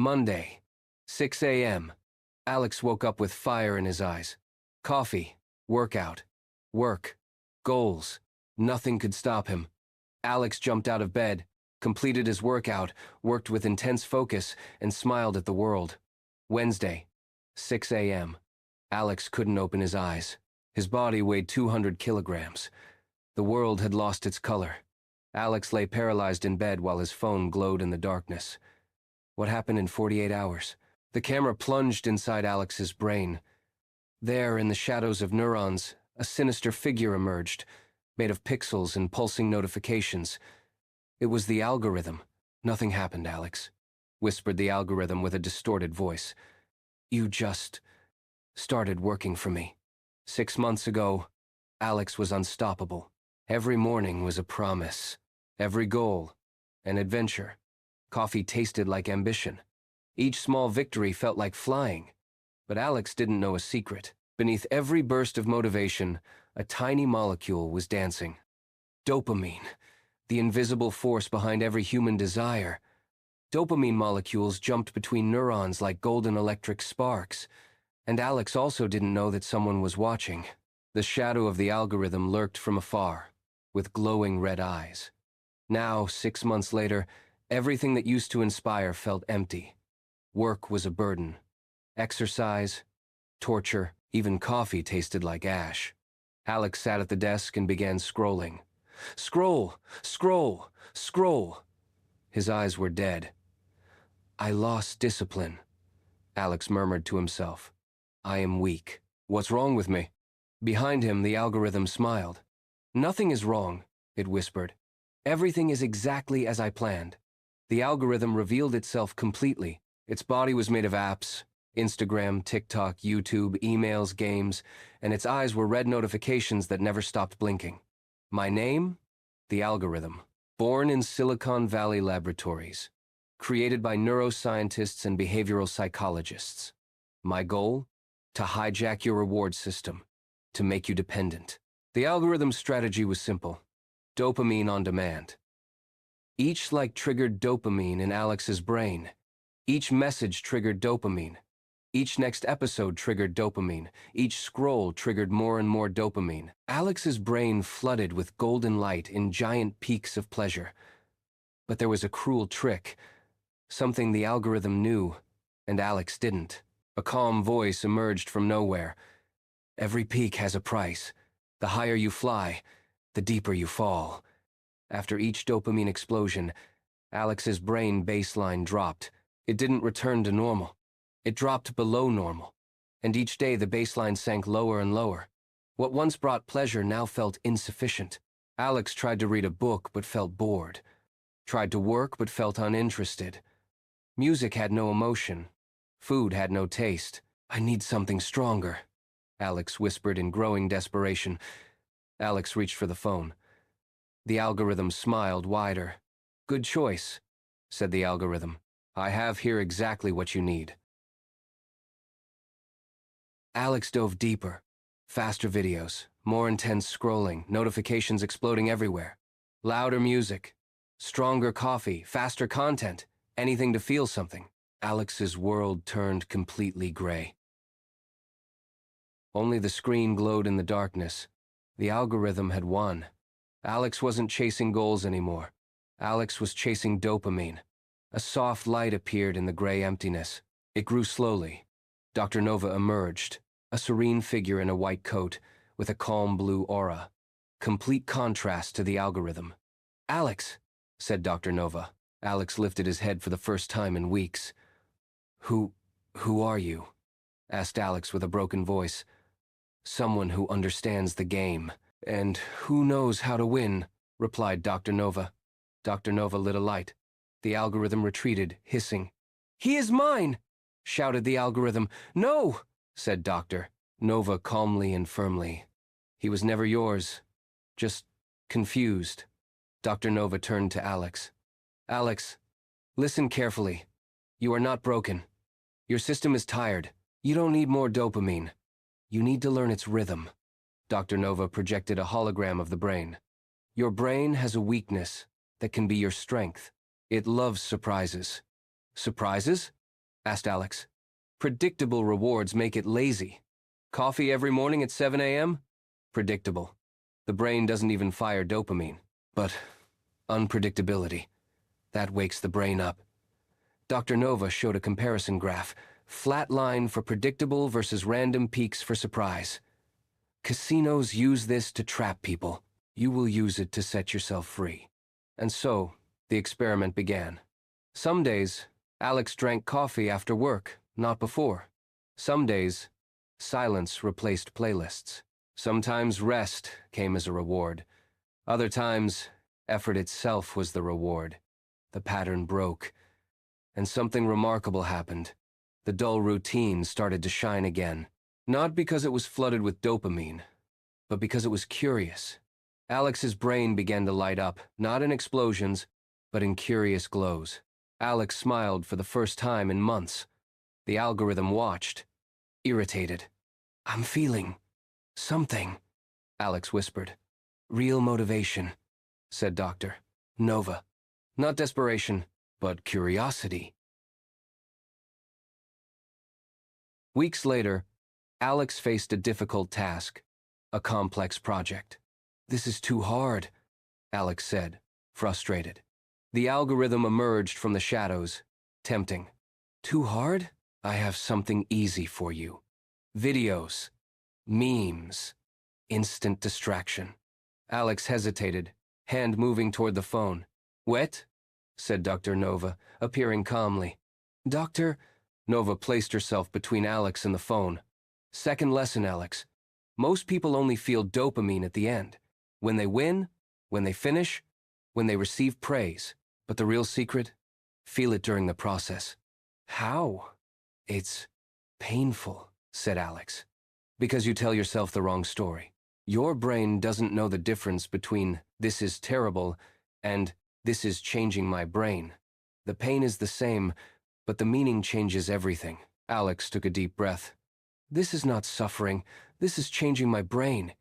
Monday, 6 a.m. Alex woke up with fire in his eyes. Coffee, workout, work, goals. Nothing could stop him. Alex jumped out of bed, completed his workout, worked with intense focus, and smiled at the world. Wednesday, 6 a.m. Alex couldn't open his eyes. His body weighed 200 kilograms. The world had lost its color. Alex lay paralyzed in bed while his phone glowed in the darkness. What happened in 48 hours? The camera plunged inside Alex's brain. There, in the shadows of neurons, a sinister figure emerged, made of pixels and pulsing notifications. It was the algorithm. Nothing happened, Alex, whispered the algorithm with a distorted voice. You just started working for me. 6 months ago, Alex was unstoppable. Every morning was a promise. Every goal, an adventure. Coffee tasted like ambition. Each small victory felt like flying. But Alex didn't know a secret. Beneath every burst of motivation, a tiny molecule was dancing. Dopamine, the invisible force behind every human desire. Dopamine molecules jumped between neurons like golden electric sparks. And Alex also didn't know that someone was watching. The shadow of the algorithm lurked from afar, with glowing red eyes. Now, 6 months later, everything that used to inspire felt empty. Work was a burden. Exercise, torture, even coffee tasted like ash. Alex sat at the desk and began scrolling. Scroll, scroll, scroll. His eyes were dead. I lost discipline, Alex murmured to himself. I am weak. What's wrong with me? Behind him, the algorithm smiled. Nothing is wrong, it whispered. Everything is exactly as I planned. The algorithm revealed itself completely. Its body was made of apps, Instagram, TikTok, YouTube, emails, games, and its eyes were red notifications that never stopped blinking. My name? The algorithm. Born in Silicon Valley laboratories. Created by neuroscientists and behavioral psychologists. My goal? To hijack your reward system. To make you dependent. The algorithm's strategy was simple. Dopamine on demand. Each like triggered dopamine in Alex's brain. Each message triggered dopamine. Each next episode triggered dopamine. Each scroll triggered more and more dopamine. Alex's brain flooded with golden light in giant peaks of pleasure. But there was a cruel trick. Something the algorithm knew, and Alex didn't. A calm voice emerged from nowhere. Every peak has a price. The higher you fly, the deeper you fall. After each dopamine explosion, Alex's brain baseline dropped. It didn't return to normal. It dropped below normal. And each day the baseline sank lower and lower. What once brought pleasure now felt insufficient. Alex tried to read a book but felt bored. Tried to work but felt uninterested. Music had no emotion. Food had no taste. I need something stronger, Alex whispered in growing desperation. Alex reached for the phone. The algorithm smiled wider. Good choice, said the algorithm. I have here exactly what you need. Alex dove deeper. Faster videos, more intense scrolling, notifications exploding everywhere. Louder music, stronger coffee, faster content, anything to feel something. Alex's world turned completely gray. Only the screen glowed in the darkness. The algorithm had won. Alex wasn't chasing goals anymore. Alex was chasing dopamine. A soft light appeared in the gray emptiness. It grew slowly. Dr. Nova emerged, a serene figure in a white coat with a calm blue aura. Complete contrast to the algorithm. Alex, said Dr. Nova. Alex lifted his head for the first time in weeks. Who are you? Asked Alex with a broken voice. Someone who understands the game. And who knows how to win, replied Dr. Nova. Dr. Nova lit a light. The algorithm retreated, hissing. He is mine, shouted the algorithm. No, said Dr. Nova calmly and firmly. He was never yours, just confused. Dr. Nova turned to Alex. Alex, listen carefully. You are not broken. Your system is tired. You don't need more dopamine. You need to learn its rhythm. Dr. Nova projected a hologram of the brain. Your brain has a weakness that can be your strength. It loves surprises. Surprises? asked Alex. Predictable rewards make it lazy. Coffee every morning at 7 a.m.? Predictable. The brain doesn't even fire dopamine. But unpredictability, that wakes the brain up. Dr. Nova showed a comparison graph. Flat line for predictable versus random peaks for surprise. Casinos use this to trap people. You will use it to set yourself free. And so, the experiment began. Some days, Alex drank coffee after work, not before. Some days, silence replaced playlists. Sometimes rest came as a reward. Other times, effort itself was the reward. The pattern broke, and something remarkable happened. The dull routine started to shine again. Not because it was flooded with dopamine, but because it was curious. Alex's brain began to light up, not in explosions, but in curious glows. Alex smiled for the first time in months. The algorithm watched, irritated. "I'm feeling something," Alex whispered. "Real motivation," said Dr. Nova. "Not desperation, but curiosity." Weeks later, Alex faced a difficult task, a complex project. "This is too hard," Alex said, frustrated. The algorithm emerged from the shadows, tempting. "Too hard? I have something easy for you. Videos, memes, instant distraction." Alex hesitated, hand moving toward the phone. "Wet?" said Dr. Nova, appearing calmly. "Doctor," Nova placed herself between Alex and the phone. "Second lesson, Alex. Most people only feel dopamine at the end. When they win, when they finish, when they receive praise. But the real secret? Feel it during the process." "How?" "It's painful," said Alex. "Because you tell yourself the wrong story. Your brain doesn't know the difference between 'this is terrible' and 'this is changing my brain.' The pain is the same, but the meaning changes everything." Alex took a deep breath. "This is not suffering. This is changing my brain.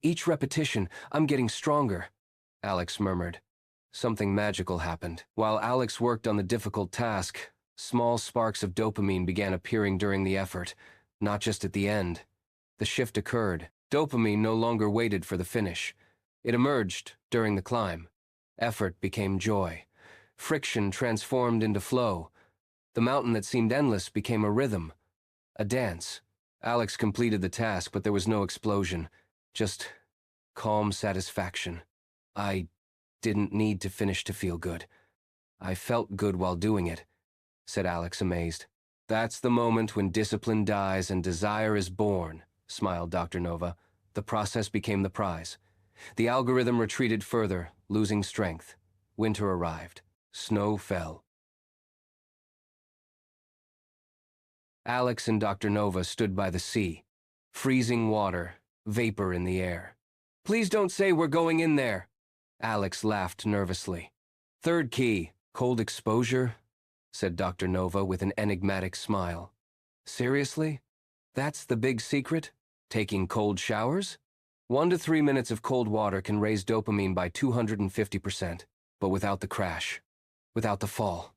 Each repetition, I'm getting stronger," Alex murmured. Something magical happened. While Alex worked on the difficult task, small sparks of dopamine began appearing during the effort, not just at the end. The shift occurred. Dopamine no longer waited for the finish. It emerged during the climb. Effort became joy. Friction transformed into flow. The mountain that seemed endless became a rhythm, a dance. Alex completed the task, but there was no explosion, just calm satisfaction. "I didn't need to finish to feel good. I felt good while doing it," said Alex, amazed. "That's the moment when discipline dies and desire is born," smiled Dr. Nova. The process became the prize. The algorithm retreated further, losing strength. Winter arrived. Snow fell. Alex and Dr. Nova stood by the sea. Freezing water, vapor in the air. "Please don't say we're going in there," Alex laughed nervously. "Third key, cold exposure," said Dr. Nova with an enigmatic smile. "Seriously? That's the big secret? Taking cold showers? 1 to 3 minutes of cold water can raise dopamine by 250%, but without the crash, without the fall."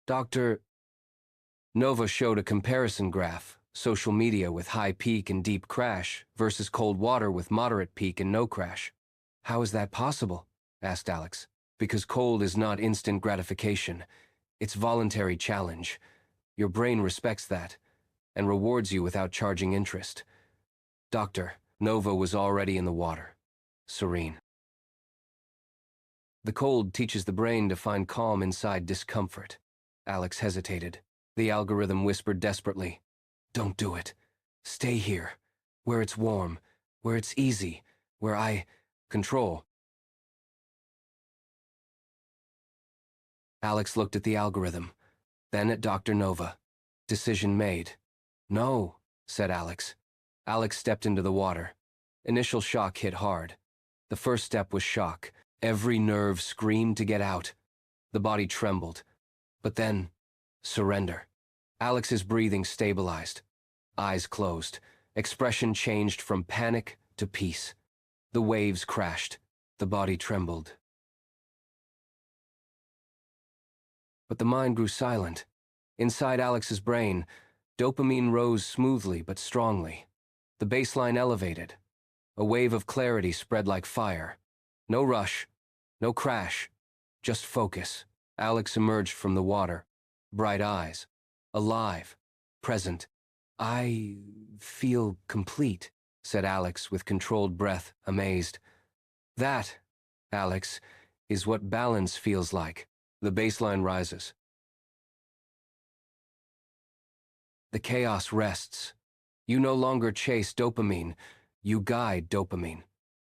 Dr. Nova showed a comparison graph, social media with high peak and deep crash versus cold water with moderate peak and no crash. "How is that possible?" asked Alex. "Because cold is not instant gratification. It's voluntary challenge. Your brain respects that and rewards you without charging interest." Dr. Nova was already in the water, serene. "The cold teaches the brain to find calm inside discomfort." Alex hesitated. The algorithm whispered desperately, "Don't do it. Stay here, where it's warm, where it's easy, where I control." Alex looked at the algorithm, then at Dr. Nova. Decision made. "No," said Alex. Alex stepped into the water. Initial shock hit hard. The first step was shock. Every nerve screamed to get out. The body trembled. But then, surrender. Alex's breathing stabilized. Eyes closed. Expression changed from panic to peace. The waves crashed. The body trembled. But the mind grew silent. Inside Alex's brain, dopamine rose smoothly but strongly. The baseline elevated. A wave of clarity spread like fire. No rush, no crash, just focus. Alex emerged from the water, bright eyes, alive, present. "I feel complete," said Alex with controlled breath, amazed. "That, Alex, is what balance feels like." The baseline rises. The chaos rests. You no longer chase dopamine, you guide dopamine.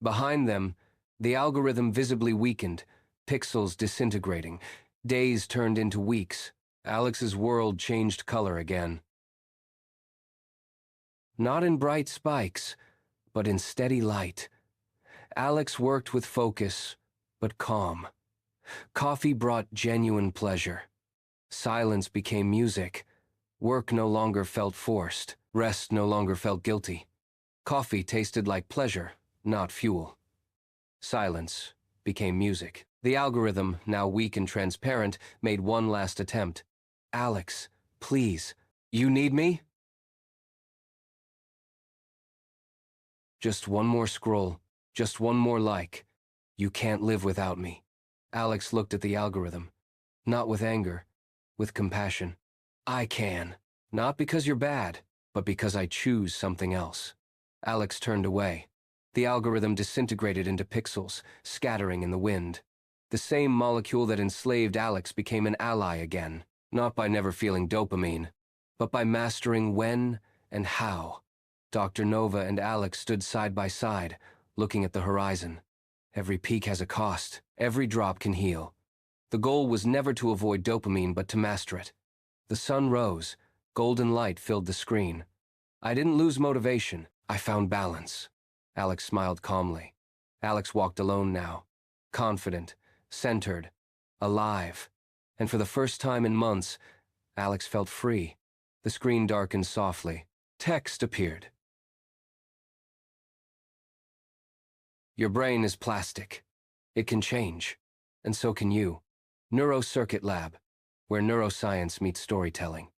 Behind them, the algorithm visibly weakened, pixels disintegrating, days turned into weeks. Alex's world changed color again. Not in bright spikes, but in steady light. Alex worked with focus, but calm. Coffee brought genuine pleasure. Silence became music. Work no longer felt forced. Rest no longer felt guilty. Coffee tasted like pleasure, not fuel. Silence became music. The algorithm, now weak and transparent, made one last attempt. "Alex, please, you need me?" "Just one more scroll, just one more like. You can't live without me." Alex looked at the algorithm, not with anger, with compassion. "I can, not because you're bad, but because I choose something else." Alex turned away. The algorithm disintegrated into pixels, scattering in the wind. The same molecule that enslaved Alex became an ally again, not by never feeling dopamine, but by mastering when and how. Dr. Nova and Alex stood side by side, looking at the horizon. Every peak has a cost. Every drop can heal. The goal was never to avoid dopamine, but to master it. The sun rose. Golden light filled the screen. I didn't lose motivation. I found balance. Alex smiled calmly. Alex walked alone now, confident, centered, alive. And for the first time in months, Alex felt free. The screen darkened softly. Text appeared. "Your brain is plastic. It can change. And so can you. Neurocircuit Lab, where neuroscience meets storytelling."